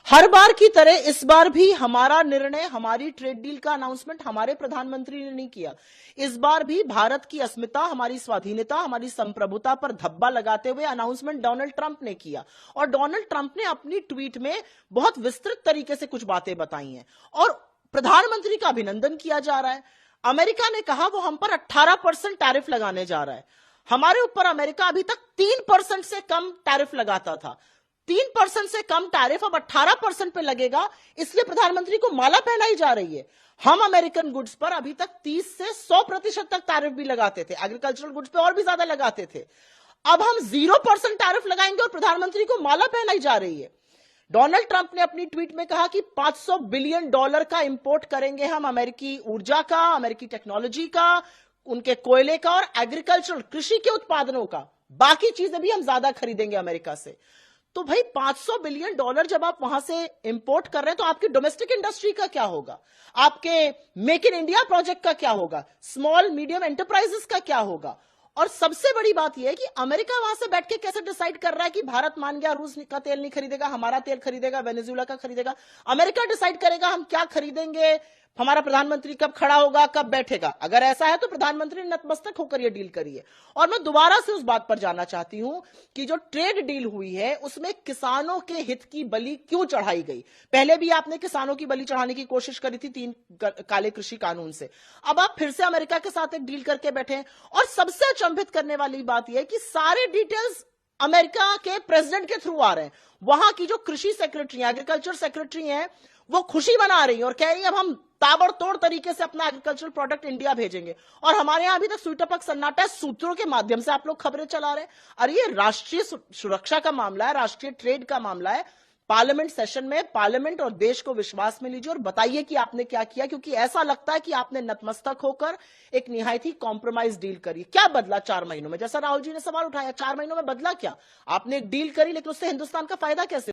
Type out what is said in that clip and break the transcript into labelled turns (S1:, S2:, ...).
S1: हर बार की तरह इस बार भी हमारा निर्णय, हमारी ट्रेड डील का अनाउंसमेंट हमारे प्रधानमंत्री ने नहीं किया। इस बार भी भारत की अस्मिता, हमारी स्वाधीनता, हमारी संप्रभुता पर धब्बा लगाते हुए अनाउंसमेंट डोनाल्ड ट्रंप ने किया। और डोनाल्ड ट्रंप ने अपनी ट्वीट में बहुत विस्तृत तरीके से कुछ बातें बताई हैं और प्रधानमंत्री का अभिनंदन किया जा रहा है। अमेरिका ने कहा वो हम पर 18% टैरिफ लगाने जा रहा है। हमारे ऊपर अमेरिका अभी तक 3% से कम टैरिफ लगाता था। 3% से कम टैरिफ अब 18% पे लगेगा, इसलिए प्रधानमंत्री को माला पहनाई जा रही है। हम अमेरिकन गुड्स पर अभी तक 30 से 100% तक टैरिफ भी लगाते थे, एग्रीकल्चरल गुड्स पे और भी ज्यादा लगाते थे। अब हम 0% टैरिफ लगाएंगे और प्रधानमंत्री को माला पहनाई जा रही है। डोनाल्ड ट्रंप ने अपनी ट्वीट में कहा कि $500 बिलियन का इंपोर्ट करेंगे हम, अमेरिकी ऊर्जा का, अमेरिकी टेक्नोलॉजी का, उनके कोयले का और एग्रीकल्चरल कृषि के उत्पादनों का। बाकी चीजें भी हम ज्यादा खरीदेंगे अमेरिका से। तो भाई $500 बिलियन जब आप वहां से इंपोर्ट कर रहे हैं तो आपकी डोमेस्टिक इंडस्ट्री का क्या होगा, आपके मेक इन इंडिया प्रोजेक्ट का क्या होगा, स्मॉल मीडियम एंटरप्राइजेस का क्या होगा। और सबसे बड़ी बात यह है कि अमेरिका वहां से बैठ के कैसे डिसाइड कर रहा है कि भारत मान गया रूस का तेल नहीं खरीदेगा, हमारा तेल खरीदेगा, वेनेजुएला का खरीदेगा। अमेरिका डिसाइड करेगा हम क्या खरीदेंगे, हमारा प्रधानमंत्री कब खड़ा होगा, कब बैठेगा। अगर ऐसा है तो प्रधानमंत्री ने नतमस्तक होकर यह डील करी है। और मैं दोबारा से उस बात पर जाना चाहती हूं कि जो ट्रेड डील हुई है उसमें किसानों के हित की बलि क्यों चढ़ाई गई। पहले भी आपने किसानों की बलि चढ़ाने की कोशिश करी थी 3 काले कृषि कानून से। अब आप फिर से अमेरिका के साथ एक डील करके बैठे हैं। और सबसे अचंभित करने वाली बात यह है कि सारे डिटेल्स अमेरिका के प्रेसिडेंट के थ्रू आ रहे हैं। वहां की जो कृषि सेक्रेटरी, एग्रीकल्चर सेक्रेटरी हैं, वो खुशी मना रही है और कह रही है अब हम ताबड़तोड़ तरीके से अपना एग्रीकल्चरल प्रोडक्ट इंडिया भेजेंगे। और हमारे यहां अभी तक स्वीटअपक सन्नाटा है, सूत्रों के माध्यम से आप लोग खबरें चला रहे हैं। अरे ये राष्ट्रीय सुरक्षा का मामला है, राष्ट्रीय ट्रेड का मामला है। पार्लियामेंट सेशन में पार्लियामेंट और देश को विश्वास में लीजिए और बताइए कि आपने क्या किया, क्योंकि ऐसा लगता है कि आपने नतमस्तक होकर एक निहायत ही कॉम्प्रोमाइज डील करी। क्या बदला 4 महीनों में, जैसा राहुल जी ने सवाल उठाया, 4 महीनों में बदला क्या। आपने एक डील करी लेकिन उससे हिंदुस्तान का फायदा कैसे